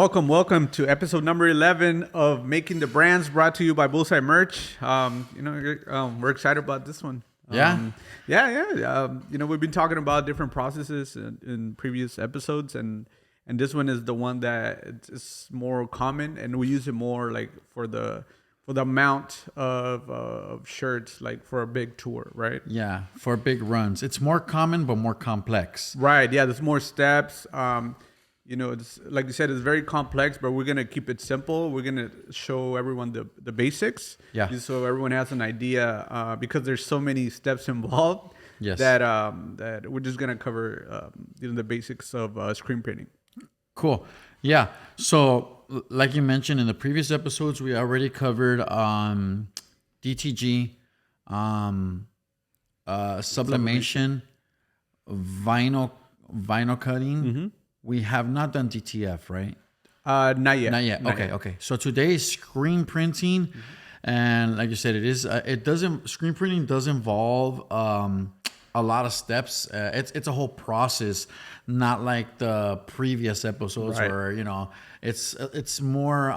Welcome to episode number 11 of Making the Brands, brought to you by Bullseye Merch. We're excited about this one. Yeah. We've been talking about different processes in previous episodes, and this one is the one that is more common, and we use it more like for the amount of shirts, like for a big tour, right? Yeah, for big runs. It's more common, but more complex. Right. Yeah. There's more steps. It's like you said, it's very complex, but we're gonna keep it simple. We're gonna show everyone the basics, Yeah. just so everyone has an idea. Because there's so many steps involved. Yes. That we're just gonna cover the basics of screen printing. Cool. Yeah. So, like you mentioned in the previous episodes, we already covered DTG, sublimation, vinyl cutting. Mm-hmm. We have not done DTF, right? Not yet. Not yet. Okay. So today is screen printing, and like you said, screen printing does involve a lot of steps. It's a whole process, not like the previous episodes Right. where it's more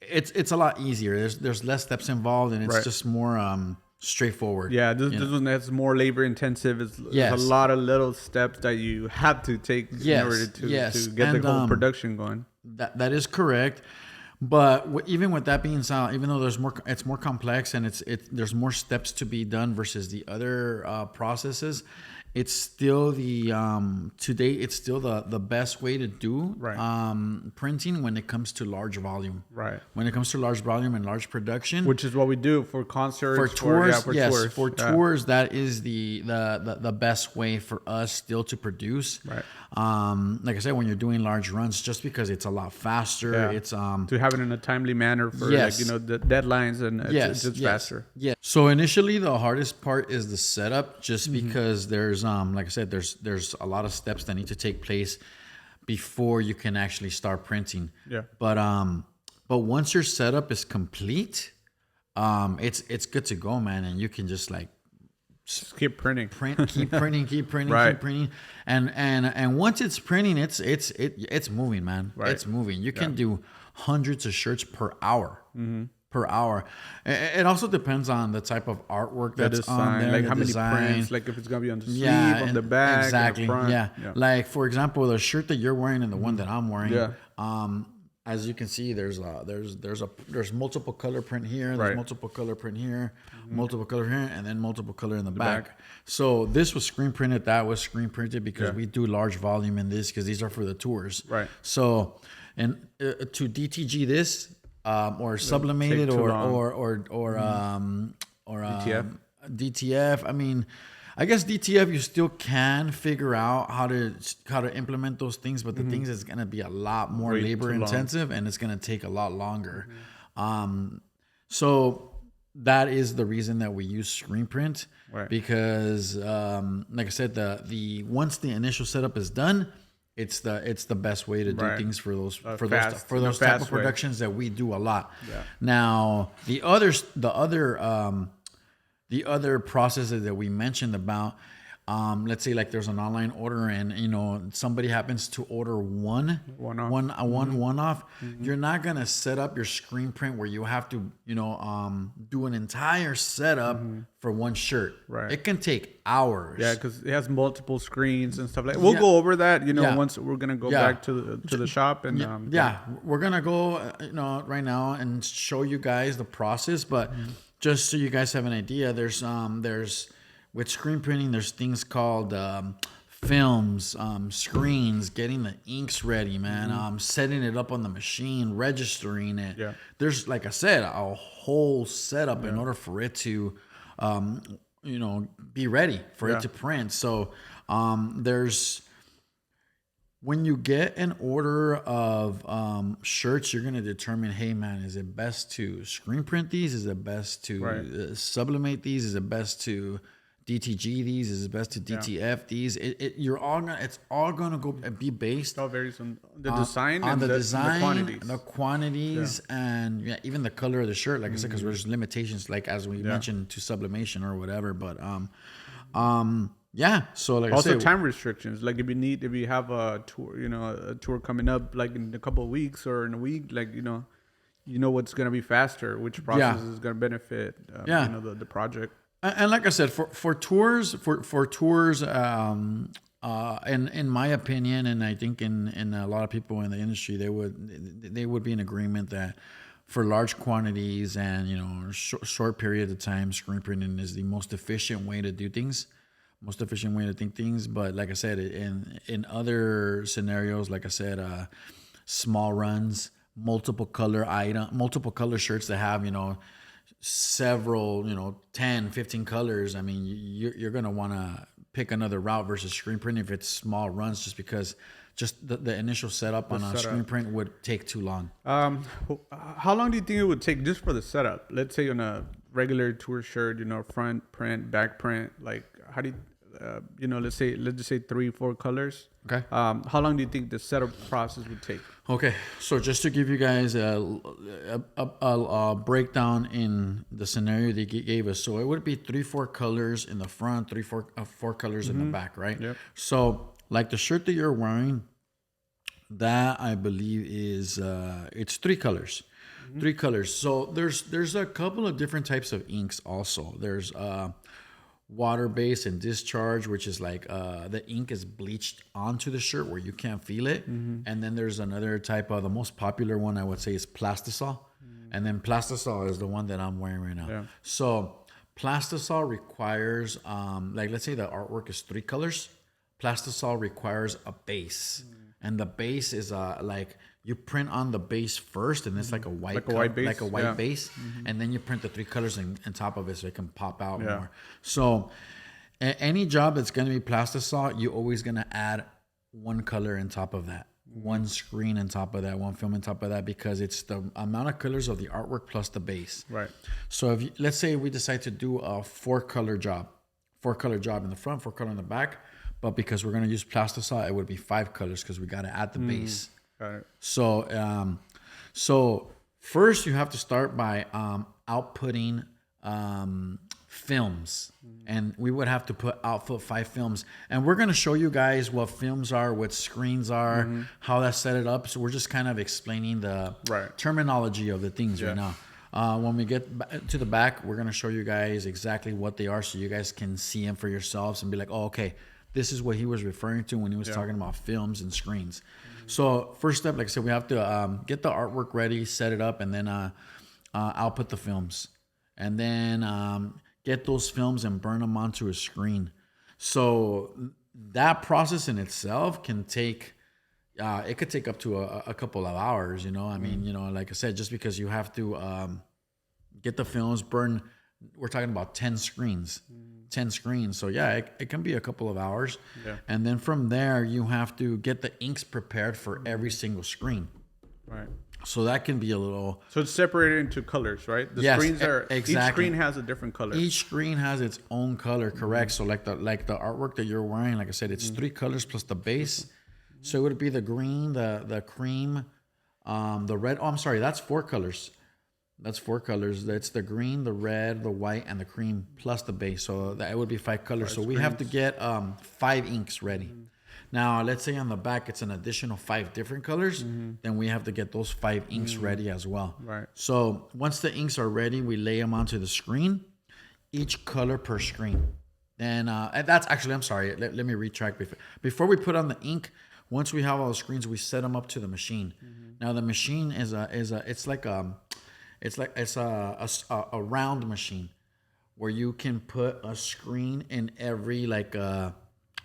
it's a lot easier. There's less steps involved, and it's Right. just more straightforward. Yeah, this one has more labor intensive. It's a lot of little steps that you have to take in order to get the whole production going. That is correct. But even with that being said, even though it's more complex and there's more steps to be done versus the other processes, it's still today it's still the best way to do printing when it comes to large volume. Right. When it comes to large volume and large production, Which is what we do for concerts, for tours, tours. tours, that is the best way for us still to produce. Right. Like I said, when you're doing large runs, just because it's a lot faster, it's to have it in a timely manner for the deadlines, and it's just faster. Yeah. So initially, the hardest part is the setup, just because there's like I said, there's a lot of steps that need to take place before you can actually start printing. Yeah. But once your setup is complete, it's good to go, man, and you can just keep printing. keep printing, Right. keep printing, and once it's printing, it's moving, man. Right. It's moving. You can do hundreds of shirts per hour. Per hour. It also depends on the type of artwork that's on there, like the how design. many prints, like if it's gonna be on the sleeve, on the back, exactly. the front. Yeah. Like for example, the shirt that you're wearing and the one that I'm wearing. Yeah. As you can see, there's multiple color print here, there's Right. multiple color print here, multiple color here, and then multiple color in the back. So this was screen printed, that was screen printed because we do large volume in this because these are for the tours. Right. So to DTG this or sublimated too or DTF. DTF. I mean, I guess DTF you still can figure out how to implement those things, but the things is gonna be a lot more Way labor too long. intensive, and it's gonna take a lot longer. So that is the reason that we use screen print, Right. because like I said, the once the initial setup is done, it's the best way to do Right. things for those fast- for those the type of fast way. productions that we do a lot. Yeah. Now the other processes that we mentioned about, let's say like there's an online order and somebody happens to order one off, you're not gonna set up your screen print where you have to do an entire setup for one shirt. Right. It can take hours. Yeah, because it has multiple screens and stuff like. We'll go over that. Once we're gonna go Yeah. back to the shop and We're gonna go right now and show you guys the process, but just so you guys have an idea, there's with screen printing, there's things called films, screens, getting the inks ready, man, setting it up on the machine, registering it. Yeah. There's, like I said, a whole setup in order for it to be ready for it to print. So there's, when you get an order of shirts, you're going to determine, hey, man, is it best to screen print these? Is it best to sublimate these? Is it best to DTG these? Is it best to DTF these? It's all gonna be based it all varies on the design on and the design, the quantities. the quantities, and even the color of the shirt. Like I said, because there's limitations, like as we mentioned, to sublimation or whatever. But Yeah. So like Also, I said, time restrictions. Like if you have a tour, a tour coming up, like in a couple of weeks or in a week, like what's gonna be faster, which process yeah, is gonna benefit, yeah. the project. And like I said, for tours, in my opinion, and I think in a lot of people in the industry, they would be in agreement that for large quantities and short period of time, screen printing is the most efficient way to do things, most efficient way to think things. But like I said, in other scenarios, like I said, small runs, multiple color shirts that have several 10, 15 colors. I mean, you're going to want to pick another route versus screen print if it's small runs, just because just the initial setup on a screen print would take too long. How long do you think it would take just for the setup? Let's say on a regular tour shirt, front print, back print. Like, how do you, let's just say 3-4 colors. Okay. How long do you think the setup process would take? Okay, so just to give you guys a breakdown in the scenario they gave us, so it would be 3-4 colors in the front, 4 colors in the back, right? Yep. So like the shirt that you're wearing, that I believe is it's 3 colors. 3 colors. So there's a couple of different types of inks also. There's water based and discharge, which is like the ink is bleached onto the shirt where you can't feel it. And then there's another type of, the most popular one I would say is plastisol. And then plastisol is the one that I'm wearing right now. Yeah. So plastisol requires like, let's say the artwork is 3 colors. Plastisol requires a base, and the base is like you print on the base first, and it's like a white base, and then you print the 3 colors on top of it so it can pop out more. So any job that's going to be plastisol, you're always going to add 1 color on top of that, 1 screen on top of that, 1 film on top of that, because it's the amount of colors of the artwork plus the base. Right. So if let's say we decide to do a 4 color job in the front, 4 color in the back, but because we're going to use plastisol, it would be 5 colors because we got to add the base. Got it. So first you have to start by outputting films, and we would have to output 5 films, and we're going to show you guys what films are, what screens are, how that's set it up. So we're just kind of explaining the terminology of the things right now. When we get to the back, we're going to show you guys exactly what they are, so you guys can see them for yourselves and be like, oh, okay, this is what he was referring to when he was talking about films and screens. So first step, like I said, we have to get the artwork ready, set it up, and then output the films. And then get those films and burn them onto a screen. So that process in itself can take, it could take up to a couple of hours, I mean, like I said, just because you have to get the films, burn, we're talking about 10 screens. 10 screens. So yeah, it can be a couple of hours. Yeah. And then from there, you have to get the inks prepared for every single screen. Right. So that can be a little... So it's separated into colors, right? The screens are... Exactly. Each screen has a different color. Each screen has its own color, correct. So like the artwork that you're wearing, like I said, it's 3 colors plus the base. So it would be the green, the cream, the red. Oh, I'm sorry, that's 4 colors. That's 4 colors. That's the green, the red, the white, and the cream plus the base. So that would be 5 colors. So we have to get 5 inks ready. Now, let's say on the back it's an additional 5 different colors. Then we have to get those 5 inks ready as well. Right. So once the inks are ready, we lay them onto the screen, each color per screen. Then and that's actually, I'm sorry. Let me retract. Before we put on the ink, once we have all the screens, we set them up to the machine. Now the machine is it's a round machine where you can put a screen in every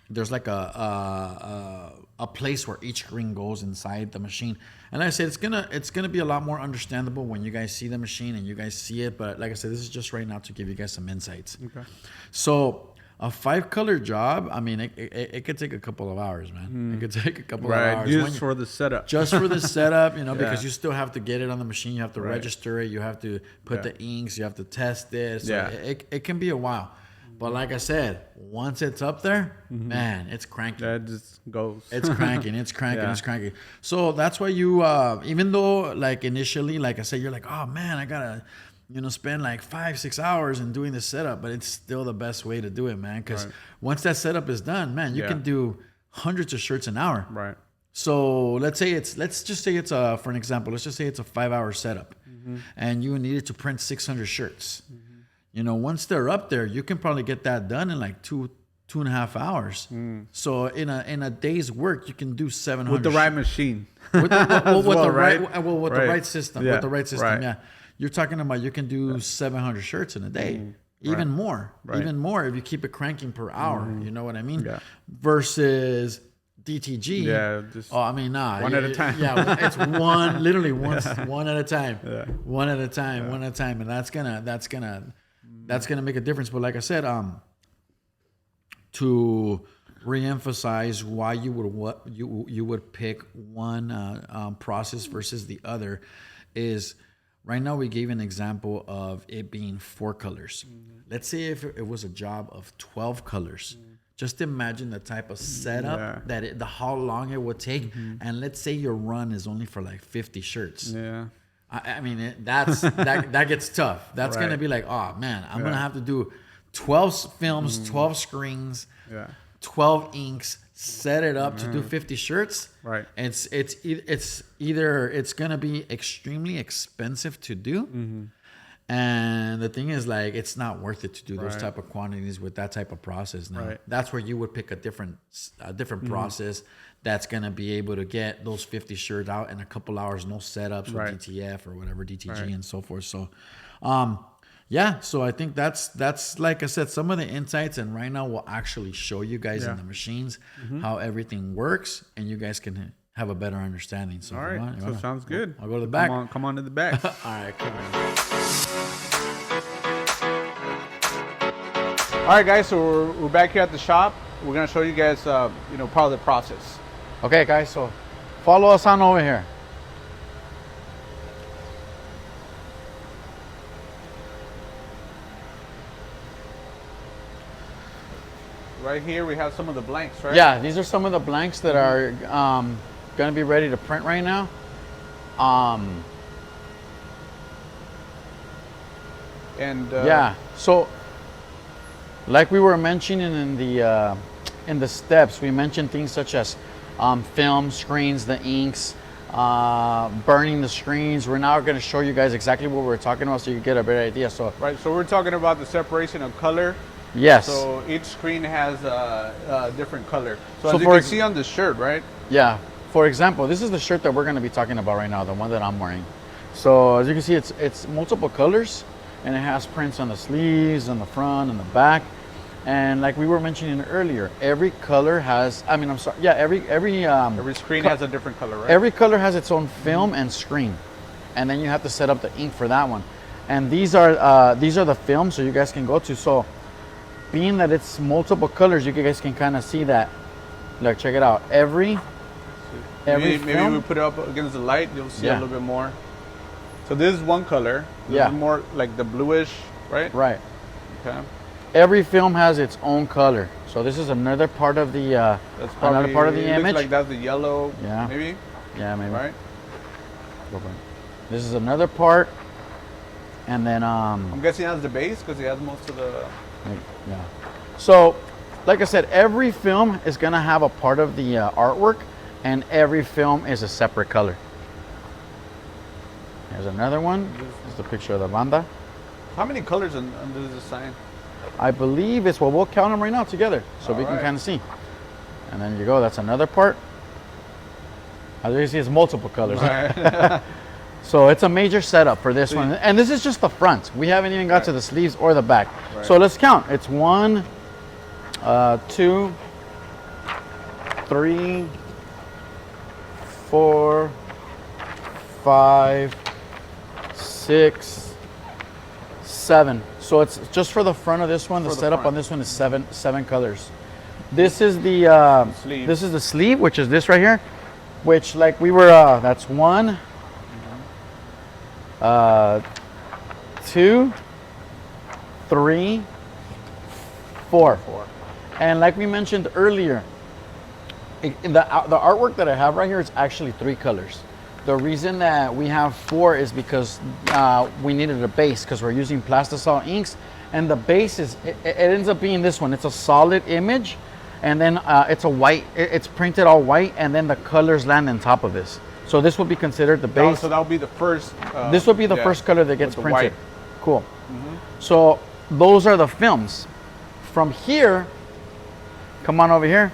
there's like a place where each screen goes inside the machine. And like I said, it's gonna be a lot more understandable when you guys see the machine and you guys see it. But like I said, this is just right now to give you guys some insights. Okay. So a 5-color job, I mean, it could take a couple of hours, man. It could take a couple of hours. Just for the setup. Just for the setup, because you still have to get it on the machine. You have to register it. You have to put the inks. You have to test it. So it can be a while. But like I said, once it's up there, man, it's cranking. That just goes. It's cranking. It's cranking. It's cranking. So that's why you, even though like initially, like I said, you're like, oh man, I gotta, spend like 5-6 hours in doing the setup, but it's still the best way to do it, man. Because once that setup is done, man, you can do hundreds of shirts an hour. Right. So let's just say it's for an example, let's just say it's a 5-hour setup, and you needed to print 600 shirts. Once they're up there, you can probably get that done in like 2.5 hours. So in a day's work, you can do 700 with the right machine. With the right system. Yeah. With the right system, Right. yeah. You're talking about you can do 700 shirts in a day. Even more. Right. Even more if you keep it cranking per hour. You know what I mean? Yeah. Versus DTG. Yeah, just nah. one at a time. Yeah, it's literally one at a time. Yeah. One at a time, and that's gonna make a difference. But like I said, to reemphasize why you would pick one process versus the other is right now we gave an example of it being 4 colors. Let's say if it was a job of 12 colors. Just imagine the type of setup how long it would take, and let's say your run is only for like 50 shirts. Yeah. I mean, that gets tough. That's gonna be like, oh man, I'm gonna have to do 12 films, 12 screens, 12 inks, set it up to do 50 shirts. Right. It's either it's gonna be extremely expensive to do, and the thing is, like, it's not worth it to do those type of quantities with that type of process. Now, that's where you would pick a different process that's gonna be able to get those 50 shirts out in a couple hours, no setups with DTF or whatever, DTG and so forth. So, so I think that's like I said, some of the insights, and right now we'll actually show you guys in the machines how everything works, and you guys can have a better understanding. So, All right. So sounds good. I'll go to the back. Come on to the back. All right, come on. All right, guys. So we're back here at the shop. We're gonna show you guys, part of the process. Okay, guys. So follow us on over here. Right here we have some of the blanks, right? Yeah, these are some of the blanks that are going to be ready to print right now. So like we were mentioning in the steps, we mentioned things such as film, screens, the inks, burning the screens. We're now going to show you guys exactly what we're talking about so you get a better idea. So we're talking about the separation of color. Yes. So each screen has a different color. So as you can see on the shirt, right? Yeah. For example, this is the shirt that we're going to be talking about right now, the one that I'm wearing. So as you can see, it's multiple colors, and it has prints on the sleeves, on the front, and the back. And like we were mentioning earlier, every color has, every screen has a different color, right? Every color has its own film and screen. And then you have to set up the ink for that one. And these are the films, so you guys can go to. So being that it's multiple colors, you guys can kind of see that. Look, check it out. Maybe we put it up against the light, you'll see a little bit more. So this is one color. This is more like the bluish, right? Right. Okay. Every film has its own color. So this is another part of the that's probably, another part of the image. Looks like that's the yellow. Yeah. Maybe. Yeah, maybe. Right. This is another part, and then I'm guessing that's the base because it has most of the. Yeah. So, like I said, every film is gonna have a part of the artwork, and every film is a separate color. Here's another one. This is the picture of the banda. How many colors under this sign? I believe it's, we'll count them right now together so we can kind of see. And then you go, that's another part. As you can see, it's multiple colors. Right. So it's a major setup for this one. And this is just the front. We haven't even got to the sleeves or the back. Right. So let's count. It's 1, 2, 3, 4, 5, 6, 7. So it's just for the front of this one. The setup on this one is seven colors. This is the sleeve. This is the sleeve, which is this right here, which like we were. That's 1, 2, 3, 4. And like we mentioned earlier, the artwork that I have right here is actually 3 colors. The reason that we have 4 is because we needed a base because we're using Plastisol inks, and the base is it ends up being this one. It's a solid image, and then it's a white. It's printed all white, and then the colors land on top of this. So this will be considered the base. So that will be the first. This will be the first color that gets the printed. white. Cool. So those are the films. From here, come on over here.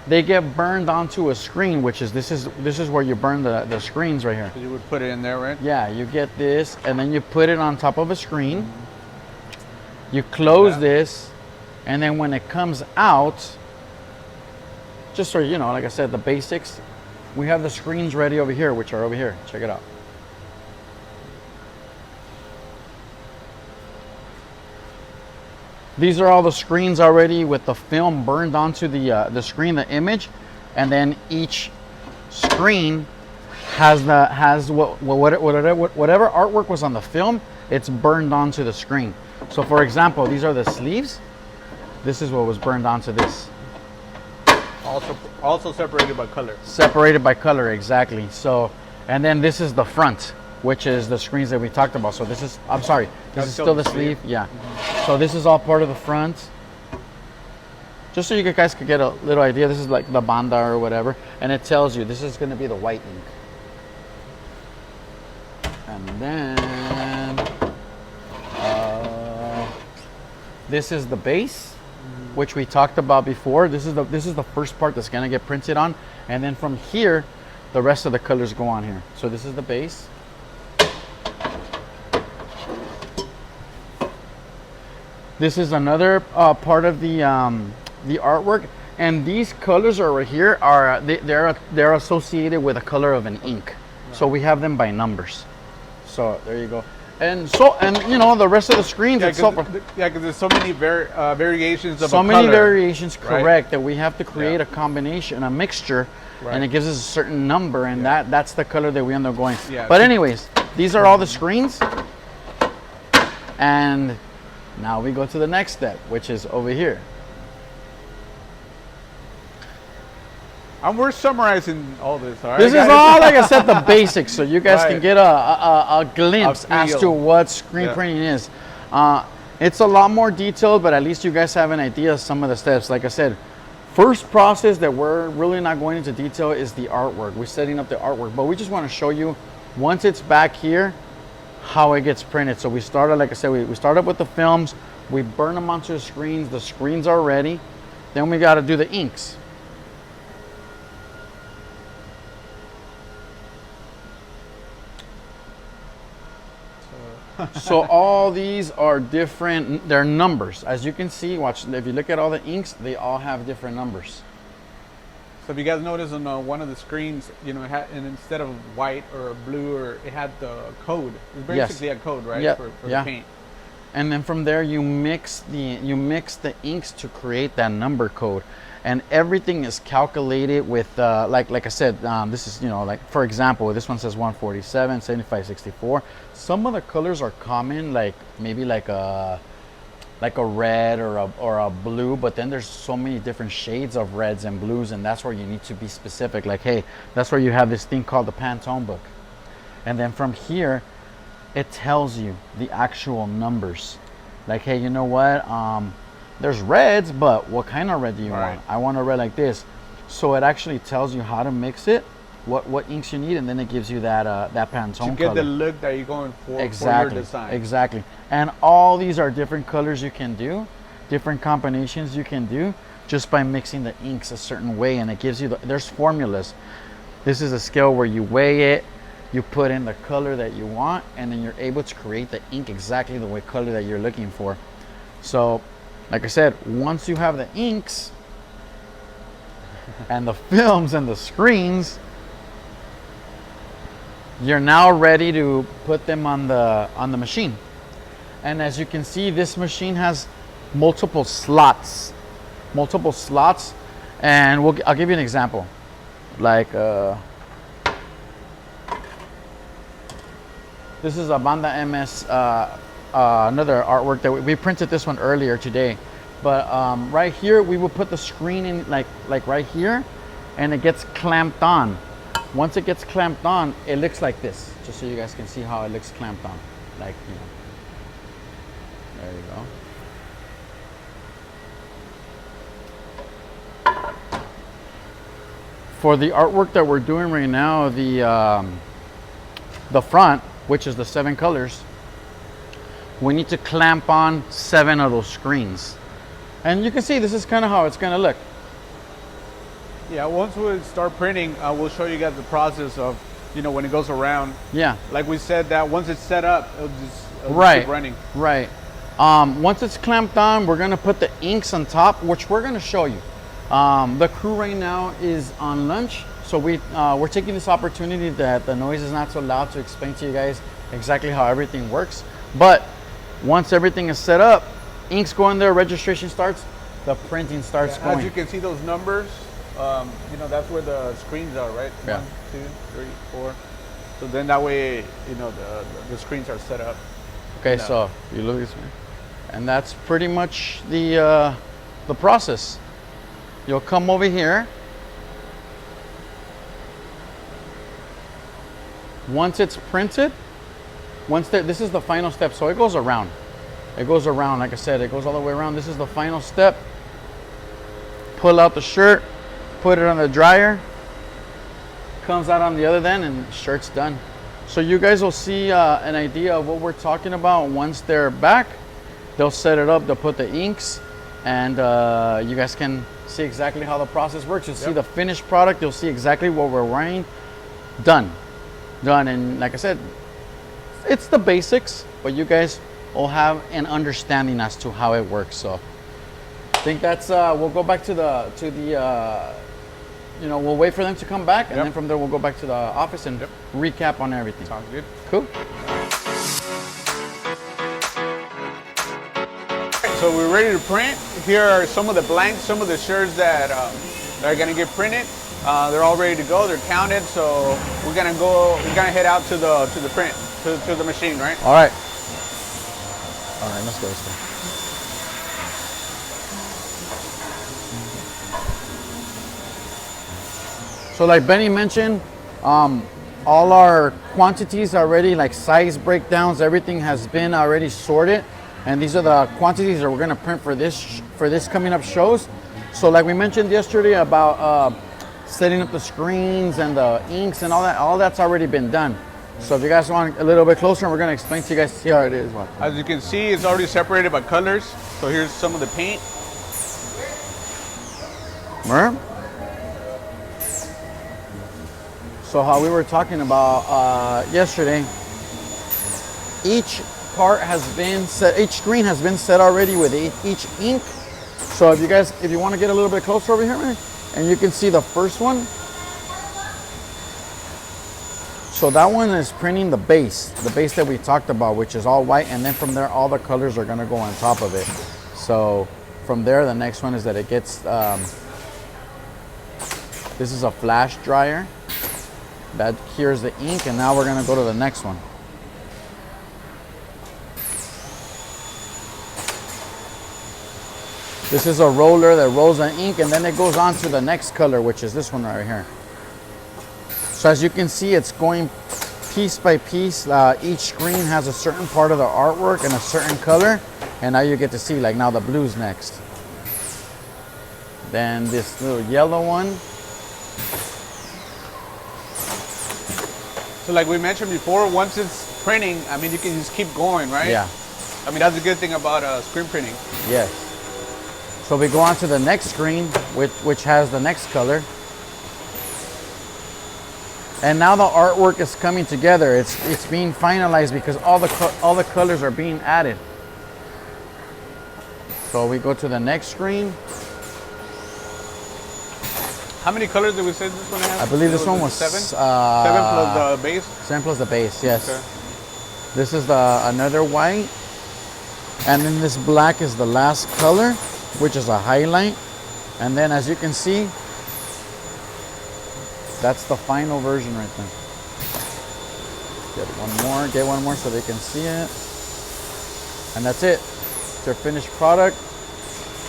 They get burned onto a screen, which is this is where you burn the screens right here. So you would put it in there, right? Yeah, you get this, and then you put it on top of a screen. You close this, and then when it comes out, just so you know, like I said, the basics, we have the screens ready over here, which are over here. Check it out. These are all the screens already with the film burned onto the screen, the image, and then each screen has whatever artwork was on the film, it's burned onto the screen. So for example, these are the sleeves. This is what was burned onto this. Also separated by color. Separated by color, exactly. So, and then this is the front, which is the screens that we talked about. So this is, I'm sorry, this is still the sleeve. Yeah. So this is all part of the front. Just so you guys could get a little idea, this is like the banda or whatever, and it tells you this is going to be the white ink. And then this is the base, which we talked about before. This is the first part that's going to get printed on, and then from here, the rest of the colors go on here. So this is the base. This is another part of the artwork, and these colors over here are they're associated with a color of an ink. So we have them by numbers. So there you go. And you know, the rest of the screens. Yeah, because there's so many variations of so a many color, variations, correct? right? That we have to create a combination, a mixture, Right. and it gives us a certain number, and that's the color that we end up going. Yeah. But anyways, these are all the screens, and now we go to the next step, which is over here. And we're summarizing all this, all right? This is all, like I said, the basics, so you guys can Right. get a glimpse A as feel. to what screen printing is. It's a lot more detailed, but at least you guys have an idea of some of the steps. Like I said, first process that we're really not going into detail is the artwork. We're setting up the artwork, but we just want to show you, once it's back here, how it gets printed. So we started, like I said, we started with the films, we burn them onto the screens are ready, then we got to do the inks. So all these are different, they're numbers. As you can see, watch, if you look at all the inks, they all have different numbers. So if you guys notice on one of the screens, you know, it had, and instead of white or blue, or it had the code. It's basically a code, right? Yeah. For the paint. And then from there, you mix the inks to create that number code, and everything is calculated with like I said, this is, you know, like for example, this one says 147, 75, 64. Some of the colors are common, like maybe like a red or a blue, but then there's so many different shades of reds and blues, and that's where you need to be specific. Like, hey, that's where you have this thing called the Pantone book, and then from here, it tells you the actual numbers. Like, hey, you know what? There's reds, but what kind of red do you want? I want a red like this. So it actually tells you how to mix it, what inks you need, and then it gives you that Pantone color. To get the look that you're going for Exactly. For your design. Exactly. And all these are different colors you can do, different combinations you can do, just by mixing the inks a certain way, and it gives you there's formulas. This is a scale where you weigh it, you put in the color that you want, and then you're able to create the ink exactly the way color that you're looking for. So, like I said, once you have the inks and the films and the screens, you're now ready to put them on the machine. And as you can see, this machine has multiple slots, and I'll give you an example. Like this is a Banda MS, another artwork that we printed this one earlier today. But right here, we will put the screen in like right here, and it gets clamped on. Once it gets clamped on, it looks like this. Just so you guys can see how it looks clamped on. Like, you know. There you go. For the artwork that we're doing right now, the front, which is the 7 colors, we need to clamp on 7 of those screens. And you can see this is kind of how it's going to look. Yeah, once we start printing, we'll show you guys the process of, you know, when it goes around. Yeah. Like we said, that once it's set up, it'll just keep running. Right. Once it's clamped on, we're going to put the inks on top, which we're going to show you. The crew right now is on lunch, so we're taking this opportunity that the noise is not so loud to explain to you guys exactly how everything works. But once everything is set up, inks go in there, registration starts, the printing starts going. As you can see those numbers, you know, that's where the screens are, right? Yeah. 1, 2, 3, 4. So then that way, you know, the screens are set up. Okay, so you look this way, and that's pretty much the process. You'll come over here. Once it's printed, this is the final step, so it goes around. It goes around, like I said, it goes all the way around. This is the final step. Pull out the shirt, put it on the dryer, comes out on the other end, and the shirt's done. So you guys will see an idea of what we're talking about once they're back. They'll set it up, they'll put the inks, and you guys can see exactly how the process works. You'll see the finished product, you'll see exactly what we're wearing. Done. And like I said, it's the basics, but you guys will have an understanding as to how it works. So I think that's we'll go back to the you know, we'll wait for them to come back, and then from there we'll go back to the office and recap on everything. Sounds good. Cool. So we're ready to print. Here are some of the blanks, some of the shirts that are gonna get printed. They're all ready to go. They're counted. So we're gonna head out to the print, to the machine, right? All right. All right, let's go. So like Benny mentioned, all our quantities already, like size breakdowns, everything has been already sorted. And these are the quantities that we're gonna print for this coming up shows. So like we mentioned yesterday about setting up the screens and the inks and all that's already been done. So if you guys want a little bit closer, we're gonna explain to you guys, see how it is. As you can see, it's already separated by colors. So here's some of the paint. So how we were talking about yesterday, each part has been set, each screen has been set already with each ink. So if you want to get a little bit closer over here, man, and you can see the first one. So that one is printing the base that we talked about, which is all white, and then from there all the colors are gonna go on top of it. So from there, the next one is that it gets, this is a flash dryer. That here's the ink, and now we're gonna go to the next one. This is a roller that rolls the ink, and then it goes on to the next color, which is this one right here. So as you can see, it's going piece by piece. Each screen has a certain part of the artwork and a certain color, and now you get to see, like now the blue's next. Then this little yellow one. So like we mentioned before, once it's printing, I mean, you can just keep going, right? Yeah. I mean, that's a good thing about screen printing. Yes. So we go on to the next screen, which has the next color. And now the artwork is coming together. It's being finalized because all the colors are being added. So we go to the next screen. How many colors did we say this one has? I believe this one was 7? 7 7 plus the base? 7 plus the base, yes. Okay. This is another white. And then this black is the last color, which is a highlight. And then as you can see, that's the final version right there. Get one more so they can see it. And that's it. It's your finished product.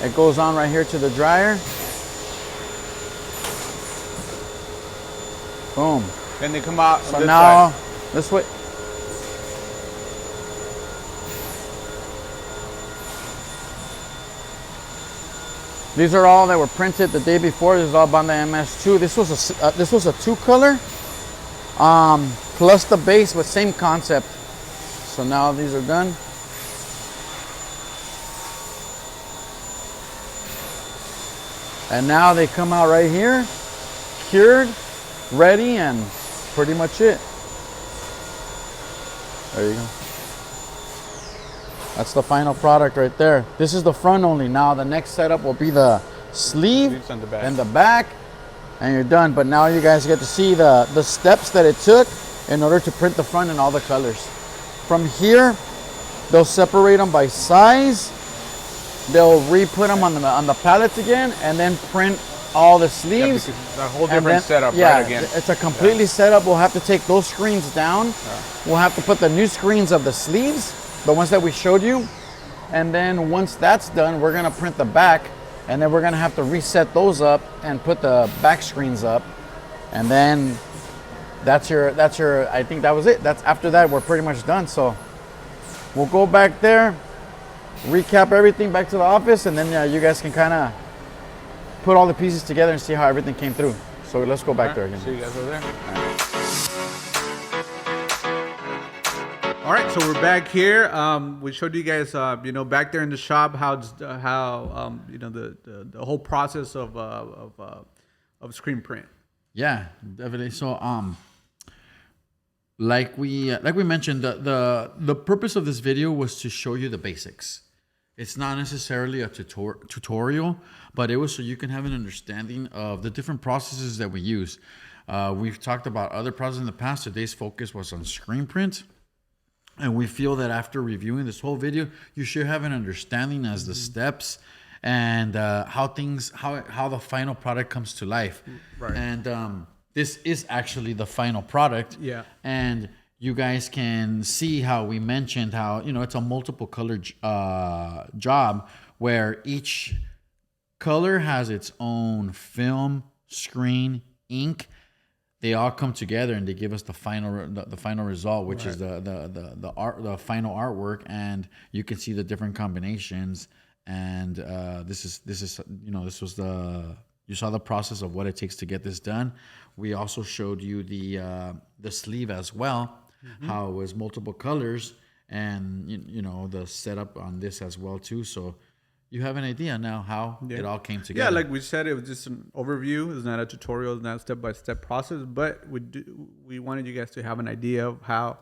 It goes on right here to the dryer. Boom. Then they come out. So on this now, side. this way. These are all that were printed the day before. This is all Banda MS2. This was a 2-color, plus the base, but same concept. So now these are done. And now they come out right here, cured, ready, and pretty much it. There you go. That's the final product right there. This is the front only. Now the next setup will be the sleeve Sleeves on the back. and the back, and you're done. But now you guys get to see the steps that it took in order to print the front in all the colors. From here, they'll separate them by size. They'll re-put them on the pallets again, and then print all the Yeah, sleeves. because it's a whole And different then- setup yeah, right again. it's a completely setup. We'll have to take those screens down. We'll have to put the new screens of the sleeves, the ones that we showed you. And then once that's done, we're gonna print the back, and then we're gonna have to reset those up and put the back screens up. And then that's your, I think that was it. That's after that, we're pretty much done. So we'll go back there, recap everything back to the office, and then you guys can kind of put all the pieces together and see how everything came through. So let's go back there again. See you guys over there. All right, so we're back here. We showed you guys, back there in the shop how the whole process of screen print. Yeah, definitely. So like we mentioned, the purpose of this video was to show you the basics. It's not necessarily a tutorial, but it was so you can have an understanding of the different processes that we use. We've talked about other processes in the past. Today's focus was on screen print. And we feel that after reviewing this whole video, you should have an understanding as the steps and how the final product comes to life. Right. And this is actually the final product. Yeah. And you guys can see how we mentioned how, it's a multiple color job where each color has its own film, screen, ink. They all come together and they give us the final result, which is the final artwork, and you can see the different combinations. And this is you saw the process of what it takes to get this done. We also showed you the sleeve as well, how it was multiple colors, and the setup on this as well too. So you have an idea now how it all came together. Yeah, like we said, it was just an overview. It's not a tutorial. It's not a step-by-step process. But we wanted you guys to have an idea of how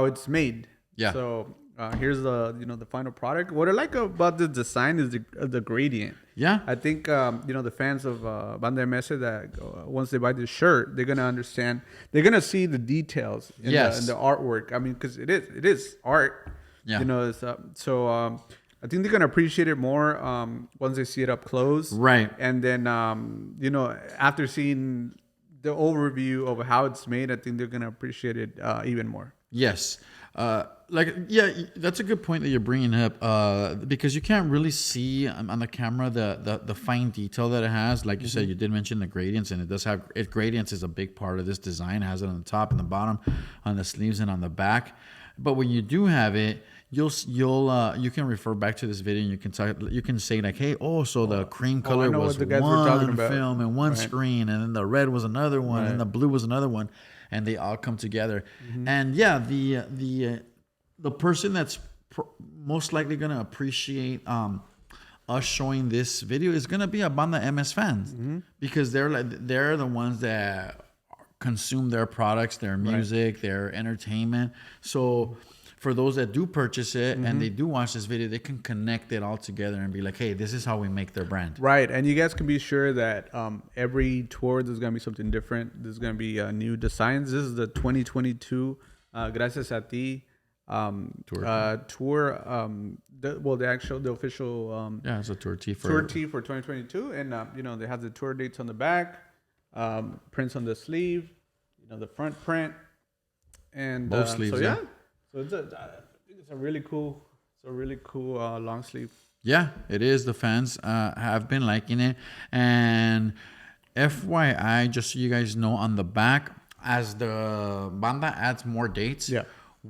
it's made. Yeah. So here's the final product. What I like about the design is the gradient. Yeah. I think the fans of Banda MS that once they buy this shirt, they're gonna understand. They're gonna see the details in the artwork. I mean, because it is art. Yeah. So. I think they're gonna appreciate it more once they see it up close, Right. And then after seeing the overview of how it's made, I think they're gonna appreciate it even more. Yes. That's a good point that you're bringing up because you can't really see on the camera the fine detail that it has. Like you said, you did mention the gradients, and it does have gradients is a big part of this design. It has it on the top and the bottom, on the sleeves and on the back. But when you do have it, you can refer back to this video and you can say like, hey, so the cream color was one film and one screen, and then the red was another one, and the blue was another one, and they all come together. And yeah, the person that's most likely gonna appreciate us showing this video is gonna be a Banda MS fans because they're the ones that consume their products, their music, their entertainment. So for those that do purchase it and they do watch this video, they can connect it all together and be like, hey, this is how we make their brand. Right. And you guys can be sure that every tour, there's going to be something different. There's going to be new designs. This is the 2022 Gracias a Ti tour. The official it's a tour tee for 2022. And, they have the tour dates on the back, prints on the sleeve, the front print. And both sleeves. So it's a really cool long sleeve. Yeah, it is. The fans have been liking it, and FYI, just so you guys know, on the back, as the banda adds more dates,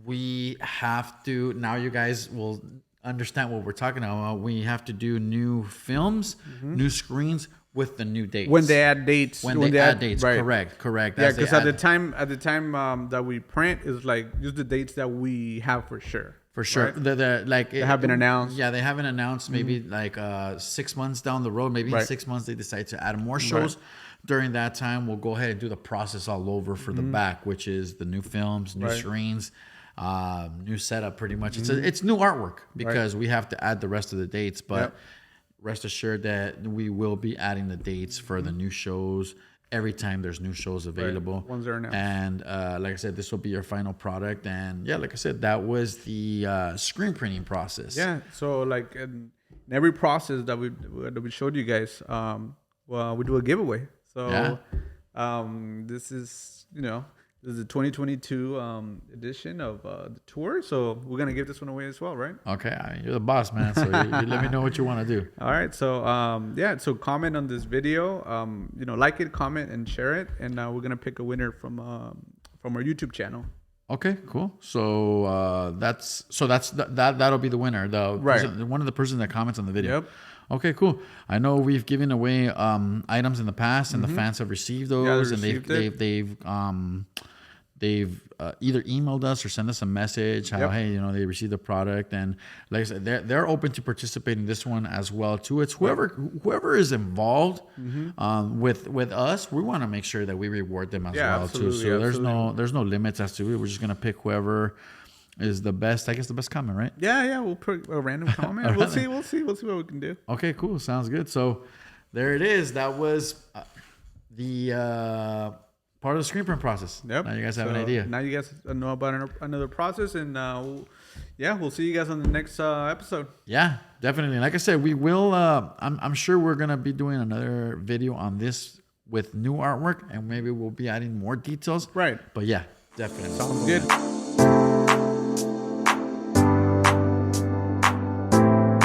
we have to, now you guys will understand what we're talking about. We have to do new films, new screens with the new dates. When they add dates. When they add dates, right. correct. Yeah, As they because at add- the time that we print is like use the dates that we have for sure. For sure. Right? They have been announced. Yeah, they haven't announced maybe like 6 months down the road. Maybe in Right. 6 months they decide to add more shows. During that time, we'll go ahead and do the process all over for the back, which is the new films, new screens, new setup pretty much. It's new artwork because we have to add the rest of the dates. But rest assured that we will be adding the dates for the new shows every time there's new shows available. Ones are announced. And like I said, this will be your final product. And yeah, like I said, that was the screen printing process. Yeah. So like in every process that we showed you guys, well, we do a giveaway. So this is this is the 2022 edition of the tour. So we're gonna give this one away as well, right? Okay, you're the boss, man. So you let me know what you want to do. All right. So so comment on this video. Like it, comment, and share it, and we're gonna pick a winner from our YouTube channel. Okay, cool. So that'll be the winner. One of the persons that comments on the video. Yep. Okay, cool. I know we've given away items in the past, and the fans have received those, and they've either emailed us or sent us a message how hey, they received the product, and like I said, they're open to participate in this one as well too. It's whoever is involved with us. We want to make sure that we reward them as well too. So there's no limits as to it. We're just gonna pick whoever is the best. I guess the best comment, right? Yeah. We'll put a random comment. We'll see what we can do. Okay, cool. Sounds good. So there it is. That was the part of the screen print process. Yep. Now you guys have an idea. Now you guys know about another process, and we'll see you guys on the next episode. Yeah, definitely. Like I said, we will. I'm sure we're gonna be doing another video on this with new artwork, and maybe we'll be adding more details. Right. But yeah, definitely. Sounds good.